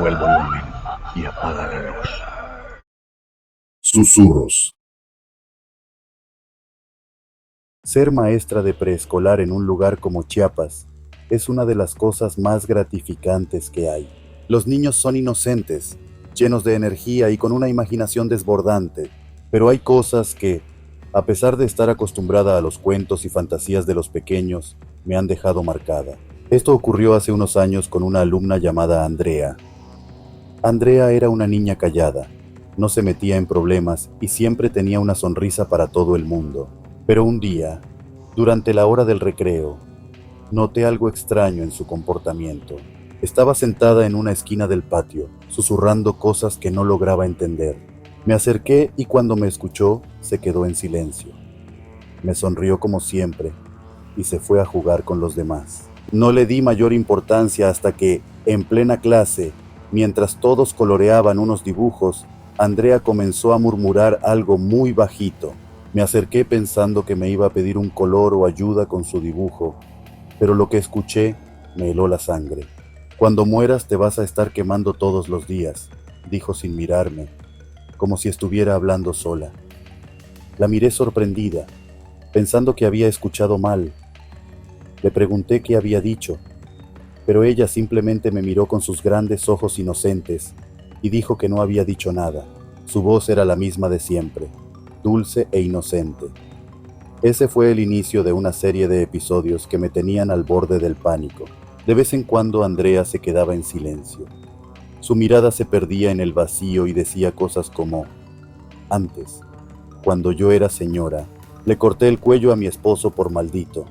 Sube el volumen y apaga la luz. Susurros. Ser maestra de preescolar en un lugar como Chiapas es una de las cosas más gratificantes que hay. Los niños son inocentes, llenos de energía y con una imaginación desbordante, pero hay cosas que, a pesar de estar acostumbrada a los cuentos y fantasías de los pequeños, me han dejado marcada. Esto ocurrió hace unos años con una alumna llamada Andrea. Andrea era una niña callada, no se metía en problemas y siempre tenía una sonrisa para todo el mundo. Pero un día, durante la hora del recreo, noté algo extraño en su comportamiento. Estaba sentada en una esquina del patio, susurrando cosas que no lograba entender. Me acerqué y cuando me escuchó, se quedó en silencio. Me sonrió como siempre y se fue a jugar con los demás. No le di mayor importancia hasta que, en plena clase, mientras todos coloreaban unos dibujos, Andrea comenzó a murmurar algo muy bajito. Me acerqué pensando que me iba a pedir un color o ayuda con su dibujo, pero lo que escuché me heló la sangre. Cuando mueras te vas a estar quemando todos los días, dijo sin mirarme, como si estuviera hablando sola. La miré sorprendida, pensando que había escuchado mal. Le pregunté qué había dicho, pero ella simplemente me miró con sus grandes ojos inocentes y dijo que no había dicho nada. Su voz era la misma de siempre, dulce e inocente. Ese fue el inicio de una serie de episodios que me tenían al borde del pánico. De vez en cuando Andrea se quedaba en silencio. Su mirada se perdía en el vacío y decía cosas como: antes, cuando yo era señora, le corté el cuello a mi esposo por maldito.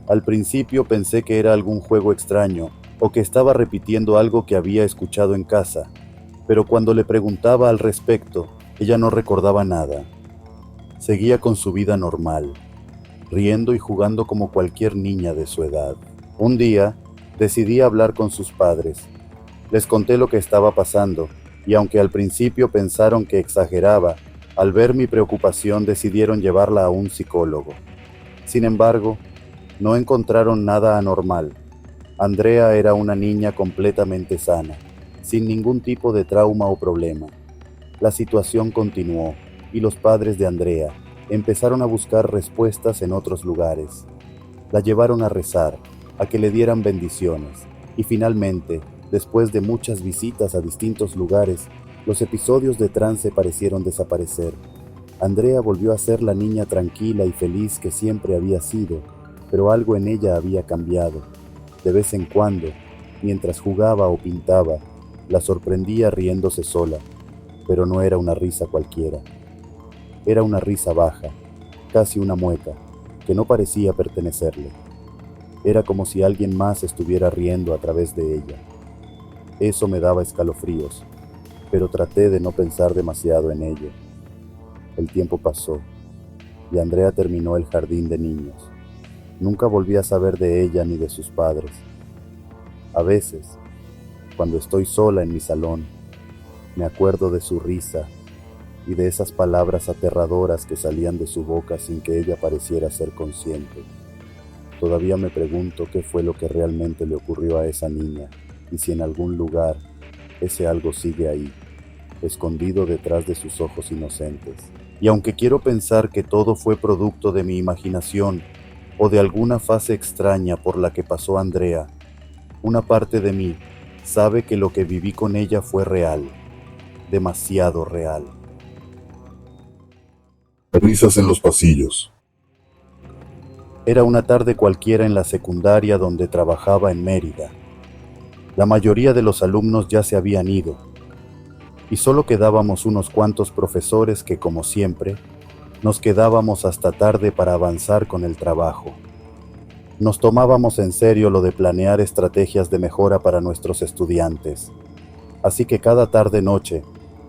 Al principio pensé que era algún juego extraño o que estaba repitiendo algo que había escuchado en casa, pero cuando le preguntaba al respecto, ella no recordaba nada. Seguía con su vida normal, riendo y jugando como cualquier niña de su edad. Un día, decidí hablar con sus padres. Les conté lo que estaba pasando, y aunque al principio pensaron que exageraba, al ver mi preocupación decidieron llevarla a un psicólogo. Sin embargo, no encontraron nada anormal. Andrea era una niña completamente sana, sin ningún tipo de trauma o problema. La situación continuó, y los padres de Andrea empezaron a buscar respuestas en otros lugares. La llevaron a rezar, a que le dieran bendiciones, y finalmente, después de muchas visitas a distintos lugares, los episodios de trance parecieron desaparecer. Andrea volvió a ser la niña tranquila y feliz que siempre había sido, pero algo en ella había cambiado. De vez en cuando, mientras jugaba o pintaba, la sorprendía riéndose sola, pero no era una risa cualquiera. Era una risa baja, casi una mueca, que no parecía pertenecerle. Era como si alguien más estuviera riendo a través de ella. Eso me daba escalofríos, pero traté de no pensar demasiado en ello. El tiempo pasó, y Andrea terminó el jardín de niños. Nunca volví a saber de ella ni de sus padres. A veces, cuando estoy sola en mi salón, me acuerdo de su risa y de esas palabras aterradoras que salían de su boca sin que ella pareciera ser consciente. Todavía me pregunto qué fue lo que realmente le ocurrió a esa niña y si en algún lugar ese algo sigue ahí, escondido detrás de sus ojos inocentes. Y aunque quiero pensar que todo fue producto de mi imaginación o de alguna fase extraña por la que pasó Andrea, una parte de mí sabe que lo que viví con ella fue real, demasiado real. Risas en los pasillos. Era una tarde cualquiera en la secundaria donde trabajaba en Mérida. La mayoría de los alumnos ya se habían ido, y solo quedábamos unos cuantos profesores que, como siempre, nos quedábamos hasta tarde para avanzar con el trabajo. Nos tomábamos en serio lo de planear estrategias de mejora para nuestros estudiantes, así que cada tarde-noche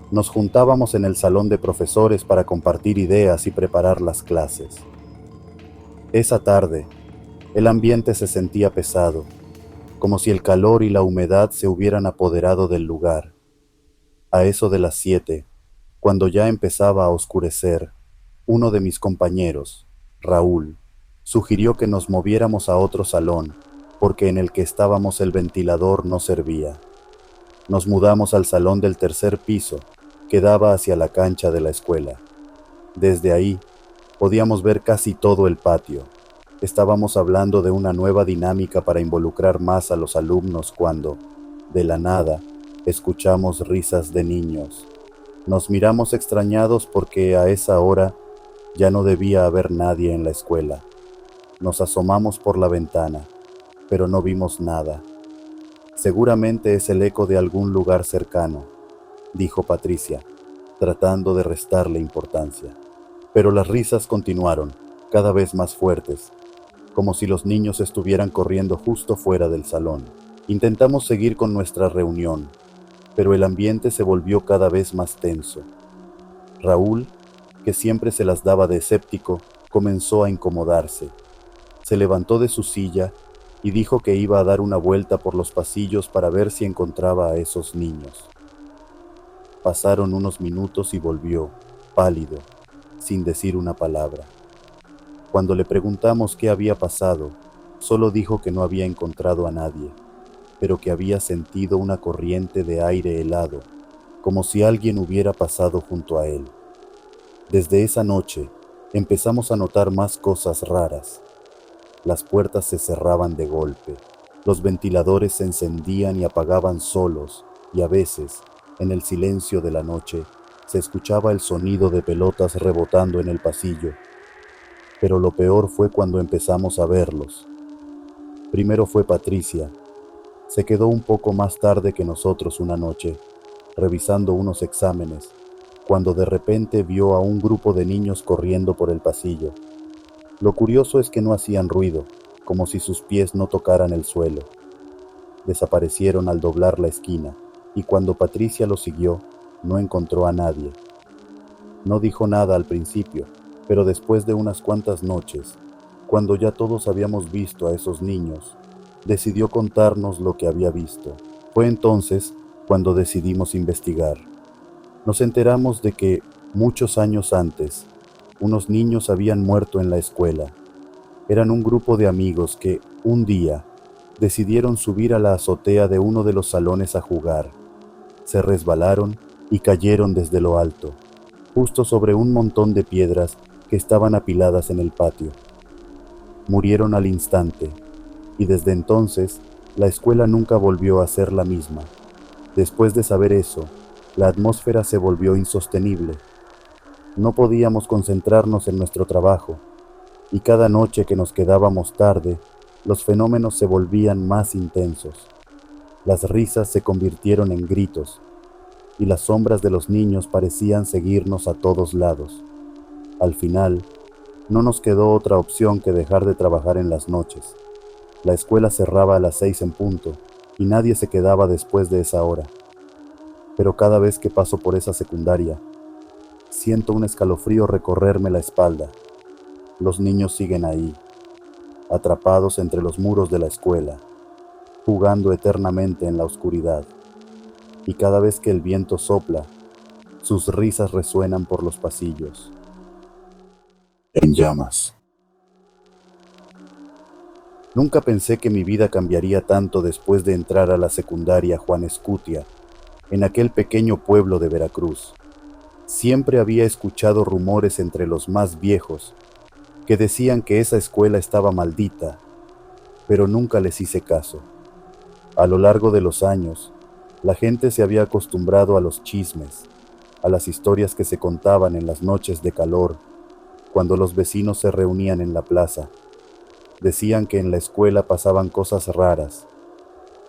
nos juntábamos en el salón de profesores para compartir ideas y preparar las clases. Esa tarde, el ambiente se sentía pesado, como si el calor y la humedad se hubieran apoderado del lugar. A eso de las 7, cuando ya empezaba a oscurecer, uno de mis compañeros, Raúl, sugirió que nos moviéramos a otro salón, porque en el que estábamos el ventilador no servía. Nos mudamos al salón del tercer piso, que daba hacia la cancha de la escuela. Desde ahí, podíamos ver casi todo el patio. Estábamos hablando de una nueva dinámica para involucrar más a los alumnos cuando, de la nada, escuchamos risas de niños. Nos miramos extrañados porque a esa hora ya no debía haber nadie en la escuela. Nos asomamos por la ventana, pero no vimos nada. Seguramente es el eco de algún lugar cercano, dijo Patricia, tratando de restarle importancia. Pero las risas continuaron, cada vez más fuertes, como si los niños estuvieran corriendo justo fuera del salón. Intentamos seguir con nuestra reunión, pero el ambiente se volvió cada vez más tenso. Raúl, que siempre se las daba de escéptico, comenzó a incomodarse. Se levantó de su silla y dijo que iba a dar una vuelta por los pasillos para ver si encontraba a esos niños. Pasaron unos minutos y volvió, pálido, sin decir una palabra. Cuando le preguntamos qué había pasado, solo dijo que no había encontrado a nadie, pero que había sentido una corriente de aire helado, como si alguien hubiera pasado junto a él. Desde esa noche, empezamos a notar más cosas raras. Las puertas se cerraban de golpe, los ventiladores se encendían y apagaban solos, y a veces, en el silencio de la noche, se escuchaba el sonido de pelotas rebotando en el pasillo. Pero lo peor fue cuando empezamos a verlos. Primero fue Patricia. Se quedó un poco más tarde que nosotros una noche, revisando unos exámenes, cuando de repente vio a un grupo de niños corriendo por el pasillo. Lo curioso es que no hacían ruido, como si sus pies no tocaran el suelo. Desaparecieron al doblar la esquina, y cuando Patricia los siguió, no encontró a nadie. No dijo nada al principio, pero después de unas cuantas noches, cuando ya todos habíamos visto a esos niños, decidió contarnos lo que había visto. Fue entonces cuando decidimos investigar. Nos enteramos de que, muchos años antes, unos niños habían muerto en la escuela. Eran un grupo de amigos que, un día, decidieron subir a la azotea de uno de los salones a jugar. Se resbalaron y cayeron desde lo alto, justo sobre un montón de piedras que estaban apiladas en el patio. Murieron al instante, y desde entonces, la escuela nunca volvió a ser la misma. Después de saber eso, la atmósfera se volvió insostenible. No podíamos concentrarnos en nuestro trabajo, y cada noche que nos quedábamos tarde, los fenómenos se volvían más intensos. Las risas se convirtieron en gritos, y las sombras de los niños parecían seguirnos a todos lados. Al final, no nos quedó otra opción que dejar de trabajar en las noches. La escuela cerraba a las 6 en punto, y nadie se quedaba después de esa hora. Pero cada vez que paso por esa secundaria, siento un escalofrío recorrerme la espalda. Los niños siguen ahí, atrapados entre los muros de la escuela, jugando eternamente en la oscuridad. Y cada vez que el viento sopla, sus risas resuenan por los pasillos. En llamas. Nunca pensé que mi vida cambiaría tanto después de entrar a la secundaria Juan Escutia, en aquel pequeño pueblo de Veracruz. Siempre había escuchado rumores entre los más viejos que decían que esa escuela estaba maldita, pero nunca les hice caso. A lo largo de los años, la gente se había acostumbrado a los chismes, a las historias que se contaban en las noches de calor, cuando los vecinos se reunían en la plaza. Decían que en la escuela pasaban cosas raras,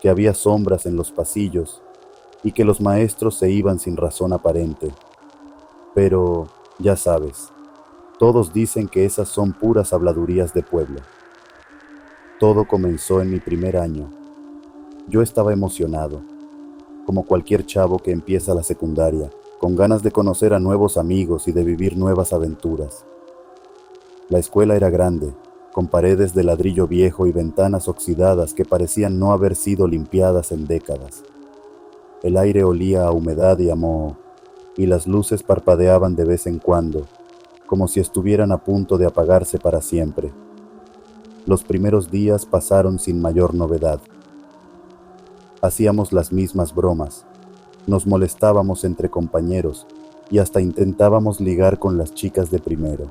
que había sombras en los pasillos y que los maestros se iban sin razón aparente. Pero, ya sabes, todos dicen que esas son puras habladurías de pueblo. Todo comenzó en mi primer año. Yo estaba emocionado, como cualquier chavo que empieza la secundaria, con ganas de conocer a nuevos amigos y de vivir nuevas aventuras. La escuela era grande, con paredes de ladrillo viejo y ventanas oxidadas que parecían no haber sido limpiadas en décadas. El aire olía a humedad y a moho, y las luces parpadeaban de vez en cuando, como si estuvieran a punto de apagarse para siempre. Los primeros días pasaron sin mayor novedad. Hacíamos las mismas bromas, nos molestábamos entre compañeros y hasta intentábamos ligar con las chicas de primero.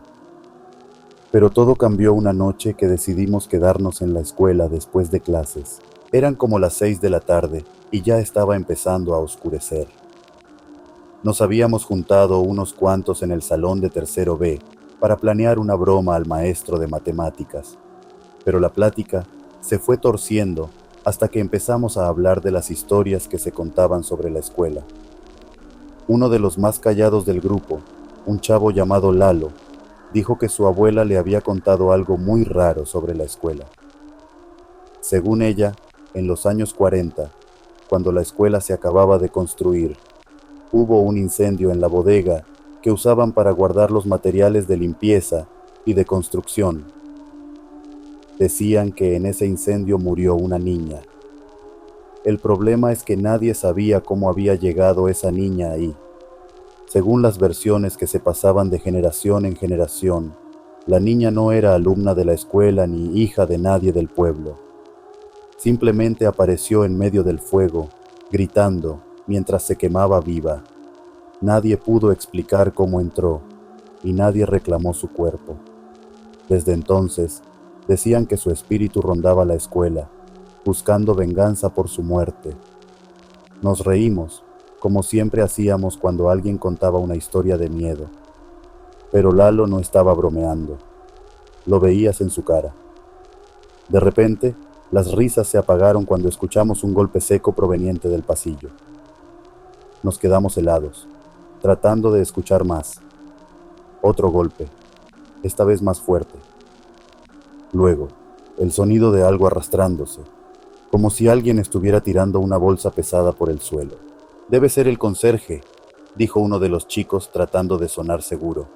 Pero todo cambió una noche que decidimos quedarnos en la escuela después de clases. Eran como las 6 de la tarde y ya estaba empezando a oscurecer. Nos habíamos juntado unos cuantos en el salón de tercero B para planear una broma al maestro de matemáticas, pero la plática se fue torciendo hasta que empezamos a hablar de las historias que se contaban sobre la escuela. Uno de los más callados del grupo, un chavo llamado Lalo, dijo que su abuela le había contado algo muy raro sobre la escuela. Según ella, en los años 40, cuando la escuela se acababa de construir, hubo un incendio en la bodega que usaban para guardar los materiales de limpieza y de construcción. Decían que en ese incendio murió una niña. El problema es que nadie sabía cómo había llegado esa niña ahí. Según las versiones que se pasaban de generación en generación, la niña no era alumna de la escuela ni hija de nadie del pueblo. Simplemente apareció en medio del fuego, gritando, mientras se quemaba viva. Nadie pudo explicar cómo entró, y nadie reclamó su cuerpo. Desde entonces, decían que su espíritu rondaba la escuela, buscando venganza por su muerte. Nos reímos, como siempre hacíamos cuando alguien contaba una historia de miedo. Pero Lalo no estaba bromeando. Lo veías en su cara. De repente, las risas se apagaron cuando escuchamos un golpe seco proveniente del pasillo. Nos quedamos helados, tratando de escuchar más. Otro golpe, esta vez más fuerte. Luego, el sonido de algo arrastrándose, como si alguien estuviera tirando una bolsa pesada por el suelo. «Debe ser el conserje», dijo uno de los chicos tratando de sonar seguro.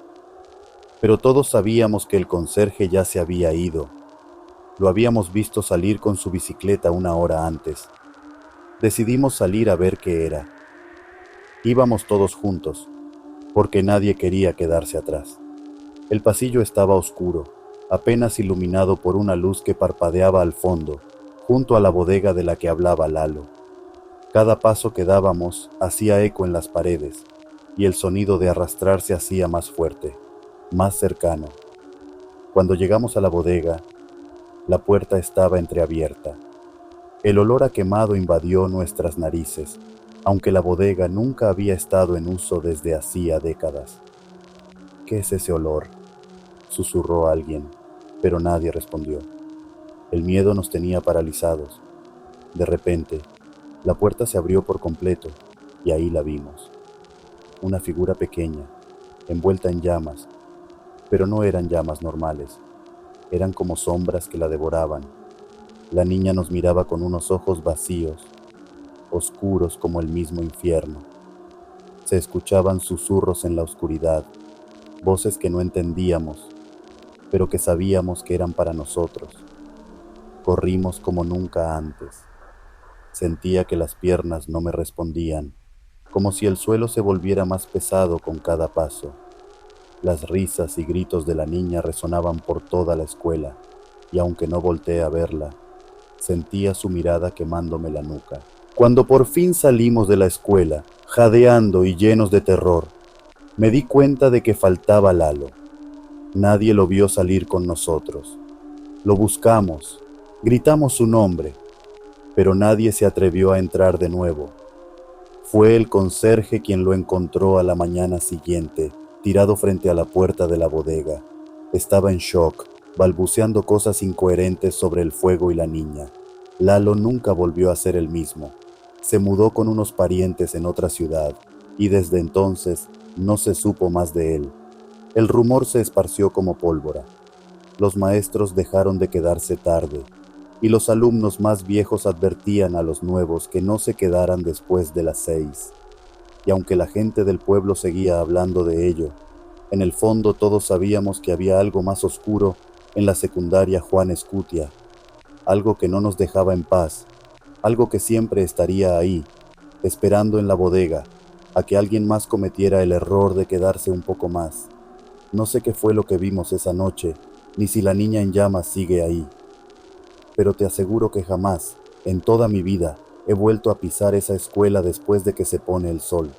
Pero todos sabíamos que el conserje ya se había ido. Lo habíamos visto salir con su bicicleta una hora antes. Decidimos salir a ver qué era. Íbamos todos juntos, porque nadie quería quedarse atrás. El pasillo estaba oscuro, apenas iluminado por una luz que parpadeaba al fondo, junto a la bodega de la que hablaba Lalo. Cada paso que dábamos hacía eco en las paredes, y el sonido de arrastrar se hacía más fuerte, más cercano. Cuando llegamos a la bodega, la puerta estaba entreabierta. El olor a quemado invadió nuestras narices, aunque la bodega nunca había estado en uso desde hacía décadas. «¿Qué es ese olor?», susurró alguien, pero nadie respondió. El miedo nos tenía paralizados. De repente, la puerta se abrió por completo y ahí la vimos. Una figura pequeña, envuelta en llamas, pero no eran llamas normales, eran como sombras que la devoraban. La niña nos miraba con unos ojos vacíos, oscuros como el mismo infierno. Se escuchaban susurros en la oscuridad, voces que no entendíamos, pero que sabíamos que eran para nosotros. Corrimos como nunca antes. Sentía que las piernas no me respondían, como si el suelo se volviera más pesado con cada paso. Las risas y gritos de la niña resonaban por toda la escuela, y aunque no volteé a verla, sentía su mirada quemándome la nuca. Cuando por fin salimos de la escuela, jadeando y llenos de terror, me di cuenta de que faltaba Lalo. Nadie lo vio salir con nosotros. Lo buscamos, gritamos su nombre, pero nadie se atrevió a entrar de nuevo. Fue el conserje quien lo encontró a la mañana siguiente, tirado frente a la puerta de la bodega. Estaba en shock, balbuceando cosas incoherentes sobre el fuego y la niña. Lalo nunca volvió a ser el mismo. Se mudó con unos parientes en otra ciudad, y desde entonces no se supo más de él. El rumor se esparció como pólvora. Los maestros dejaron de quedarse tarde, y los alumnos más viejos advertían a los nuevos que no se quedaran después de las 6. Y aunque la gente del pueblo seguía hablando de ello, en el fondo todos sabíamos que había algo más oscuro en la secundaria Juan Escutia, algo que no nos dejaba en paz, algo que siempre estaría ahí, esperando en la bodega, a que alguien más cometiera el error de quedarse un poco más. No sé qué fue lo que vimos esa noche, ni si la niña en llamas sigue ahí, pero te aseguro que jamás, en toda mi vida, He vuelto a pisar esa escuela después de que se pone el sol.